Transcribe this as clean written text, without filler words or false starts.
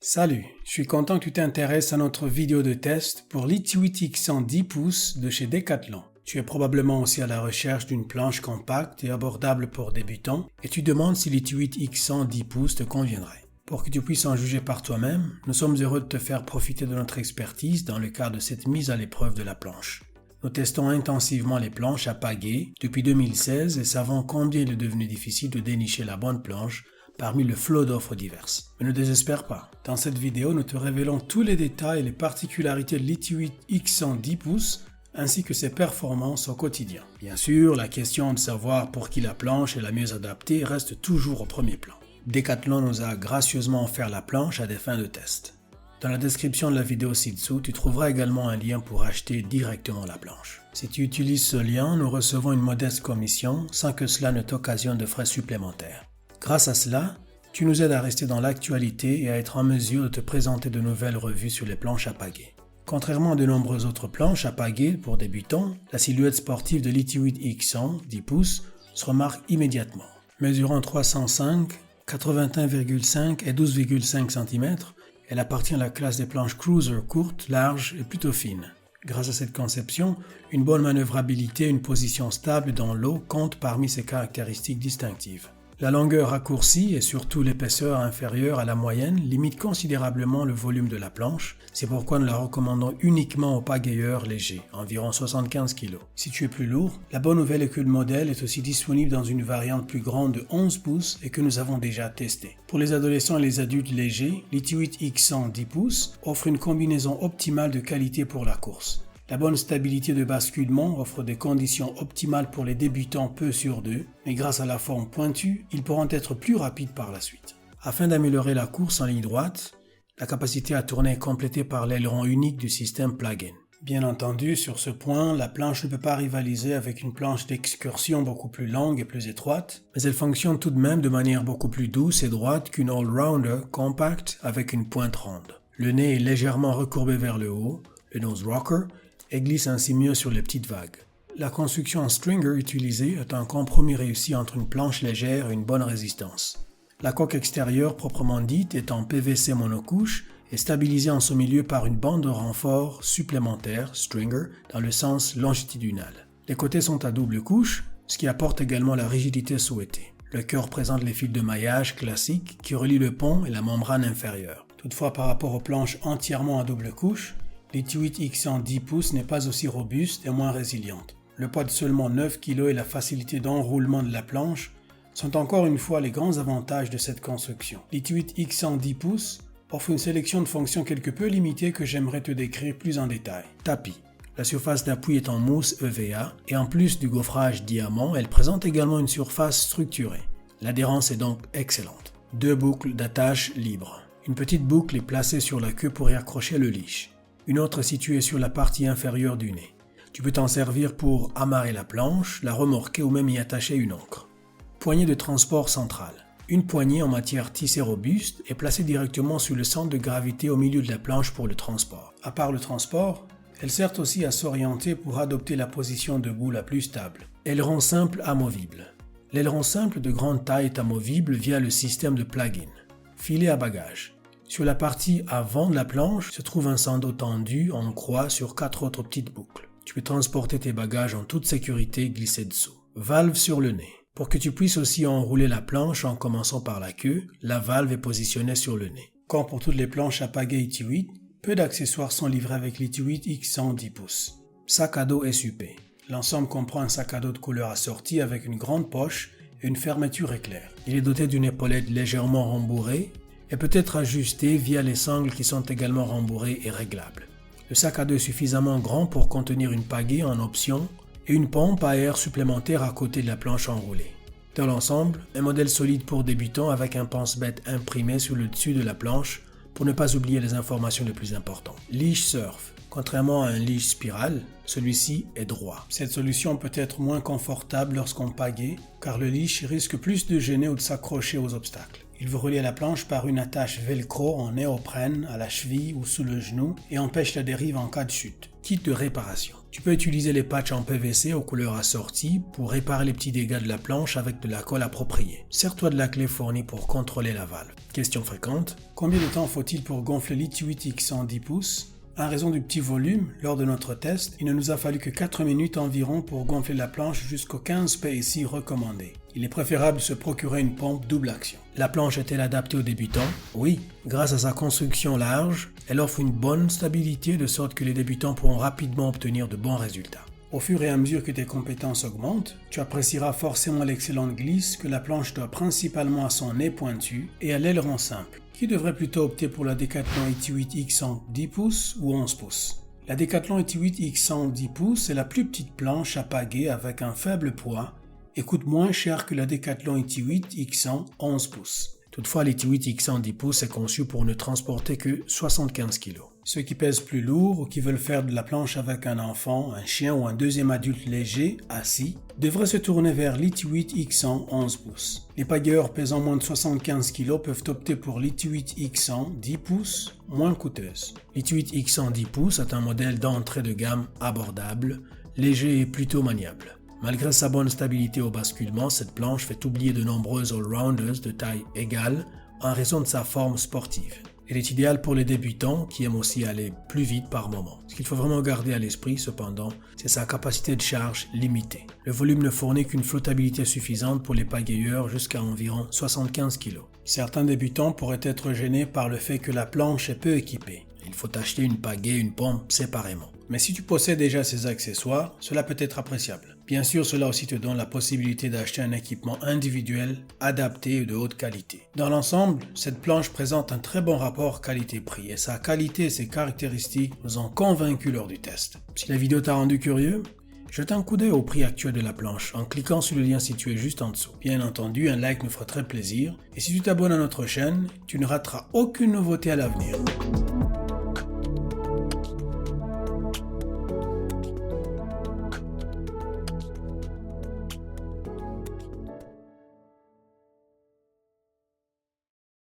Salut, je suis content que tu t'intéresses à notre vidéo de test pour l'Ituit X100 10 pouces de chez Decathlon. Tu es probablement aussi à la recherche d'une planche compacte et abordable pour débutants et tu demandes si l'Ituit X100 10 pouces te conviendrait. Pour que tu puisses en juger par toi-même, nous sommes heureux de te faire profiter de notre expertise dans le cadre de cette mise à l'épreuve de la planche. Nous testons intensivement les planches à pagaie depuis 2016 et savons combien il est devenu difficile de dénicher la bonne planche parmi le flot d'offres diverses. Mais ne désespère pas. Dans cette vidéo, nous te révélons tous les détails et les particularités de l'Ituit X100 10 pouces ainsi que ses performances au quotidien. Bien sûr, la question de savoir pour qui la planche est la mieux adaptée reste toujours au premier plan. Decathlon nous a gracieusement offert la planche à des fins de test. Dans la description de la vidéo ci-dessous, tu trouveras également un lien pour acheter directement la planche. Si tu utilises ce lien, nous recevons une modeste commission sans que cela ne t'occasionne de frais supplémentaires. Grâce à cela, tu nous aides à rester dans l'actualité et à être en mesure de te présenter de nouvelles revues sur les planches à pagaie. Contrairement à de nombreuses autres planches à pagaie pour débutants, la silhouette sportive de l'Ituit X100 10 pouces se remarque immédiatement. Mesurant 305, 81,5 et 12,5 cm, elle appartient à la classe des planches cruiser courtes, larges et plutôt fines. Grâce à cette conception, une bonne manœuvrabilité et une position stable dans l'eau comptent parmi ses caractéristiques distinctives. La longueur raccourcie et surtout l'épaisseur inférieure à la moyenne limitent considérablement le volume de la planche. C'est pourquoi nous la recommandons uniquement aux pagayeurs légers, environ 75 kg. Si tu es plus lourd, la bonne nouvelle est que le modèle est aussi disponible dans une variante plus grande de 11 pouces et que nous avons déjà testé. Pour les adolescents et les adultes légers, l'Ituit X100 10 pouces offre une combinaison optimale de qualité pour la course. La bonne stabilité de basculement offre des conditions optimales pour les débutants peu sur d'eux, mais grâce à la forme pointue, ils pourront être plus rapides par la suite. Afin d'améliorer la course en ligne droite, la capacité à tourner est complétée par l'aileron unique du système plug-in. Bien entendu, sur ce point, la planche ne peut pas rivaliser avec une planche d'excursion beaucoup plus longue et plus étroite, mais elle fonctionne tout de même de manière beaucoup plus douce et droite qu'une all-rounder compacte avec une pointe ronde. Le nez est légèrement recourbé vers le haut, le nose rocker, et glisse ainsi mieux sur les petites vagues. La construction en stringer utilisée est un compromis réussi entre une planche légère et une bonne résistance. La coque extérieure proprement dite est en PVC monocouche et stabilisée en son milieu par une bande de renfort supplémentaire, stringer, dans le sens longitudinal. Les côtés sont à double couche, ce qui apporte également la rigidité souhaitée. Le cœur présente les fils de maillage classiques qui relient le pont et la membrane inférieure. Toutefois, par rapport aux planches entièrement à double couche, l'Ituit X100 10 pouces n'est pas aussi robuste et moins résiliente. Le poids de seulement 9 kg et la facilité d'enroulement de la planche sont encore une fois les grands avantages de cette construction. L'Ituit X100 10 pouces offre une sélection de fonctions quelque peu limitée que j'aimerais te décrire plus en détail. Tapis. La surface d'appui est en mousse EVA et en plus du gaufrage diamant, elle présente également une surface structurée. L'adhérence est donc excellente. 2 boucles d'attache libres. Une petite boucle est placée sur la queue pour y accrocher le leash. Une autre située sur la partie inférieure du nez. Tu peux t'en servir pour amarrer la planche, la remorquer ou même y attacher une ancre. Poignée de transport centrale. Une poignée en matière tissée robuste est placée directement sur le centre de gravité au milieu de la planche pour le transport. À part le transport, elle sert aussi à s'orienter pour adopter la position debout la plus stable. Aileron simple amovible. L'aileron simple de grande taille est amovible via le système de plug-in. Filet à bagages. Sur la partie avant de la planche se trouve un sando tendu en croix sur 4 autres petites boucles. Tu peux transporter tes bagages en toute sécurité et glisser dessous. Valve sur le nez. Pour que tu puisses aussi enrouler la planche en commençant par la queue, la valve est positionnée sur le nez. Comme pour toutes les planches à pagaie Ituit, peu d'accessoires sont livrés avec l'Ituit X100 10 pouces. Sac à dos SUP. L'ensemble comprend un sac à dos de couleur assorti avec une grande poche et une fermeture éclair. Il est doté d'une épaulette légèrement rembourrée et peut être ajusté via les sangles qui sont également rembourrés et réglables. Le sac à dos est suffisamment grand pour contenir une pagaie en option et une pompe à air supplémentaire à côté de la planche enroulée. Dans l'ensemble, un modèle solide pour débutants avec un pense-bête imprimé sur le dessus de la planche pour ne pas oublier les informations les plus importantes. Leash surf. Contrairement à un leash spirale, celui-ci est droit. Cette solution peut être moins confortable lorsqu'on pagaie car le leash risque plus de gêner ou de s'accrocher aux obstacles. Il vous relie à la planche par une attache velcro en néoprène à la cheville ou sous le genou et empêche la dérive en cas de chute. kit de réparation. Tu peux utiliser les patchs en PVC aux couleurs assorties pour réparer les petits dégâts de la planche avec de la colle appropriée. Sers-toi de la clé fournie pour contrôler la valve. Question fréquente, combien de temps faut-il pour gonfler l'I8X en 10 pouces? À raison du petit volume, lors de notre test, il ne nous a fallu que 4 minutes environ pour gonfler la planche jusqu'aux 15 PSI recommandés. Il est préférable de se procurer une pompe double action. La planche est-elle adaptée aux débutants? Oui, grâce à sa construction large, elle offre une bonne stabilité de sorte que les débutants pourront rapidement obtenir de bons résultats. Au fur et à mesure que tes compétences augmentent, tu apprécieras forcément l'excellente glisse que la planche doit principalement à son nez pointu et à l'aileron simple. Qui devrait plutôt opter pour la Decathlon ET8X en 10 pouces ou 11 pouces? La Decathlon ET8X en 10 pouces est la plus petite planche à pagaie avec un faible poids et coûte moins cher que la Decathlon ET8X en 11 pouces. Toutefois, l'ET8X en 10 pouces est conçu pour ne transporter que 75 kg. Ceux qui pèsent plus lourd ou qui veulent faire de la planche avec un enfant, un chien ou un deuxième adulte léger, assis, devraient se tourner vers l'ET8X en 11 pouces. Les pagayeurs pesant moins de 75 kg peuvent opter pour l'ET8X en 10 pouces, moins coûteuse. L'ET8X en 10 pouces est un modèle d'entrée de gamme abordable, léger et plutôt maniable. Malgré sa bonne stabilité au basculement, cette planche fait oublier de nombreuses all-rounders de taille égale en raison de sa forme sportive. Elle est idéale pour les débutants qui aiment aussi aller plus vite par moment. Ce qu'il faut vraiment garder à l'esprit cependant, c'est sa capacité de charge limitée. Le volume ne fournit qu'une flottabilité suffisante pour les pagayeurs jusqu'à environ 75 kg. Certains débutants pourraient être gênés par le fait que la planche est peu équipée. Il faut acheter une pagaie et une pompe séparément. Mais si tu possèdes déjà ces accessoires, cela peut être appréciable. Bien sûr, cela aussi te donne la possibilité d'acheter un équipement individuel, adapté et de haute qualité. Dans l'ensemble, cette planche présente un très bon rapport qualité-prix et sa qualité et ses caractéristiques nous ont convaincus lors du test. Si la vidéo t'a rendu curieux, jette un coup d'œil au prix actuel de la planche en cliquant sur le lien situé juste en dessous. Bien entendu, un like nous ferait très plaisir et si tu t'abonnes à notre chaîne, tu ne rateras aucune nouveauté à l'avenir.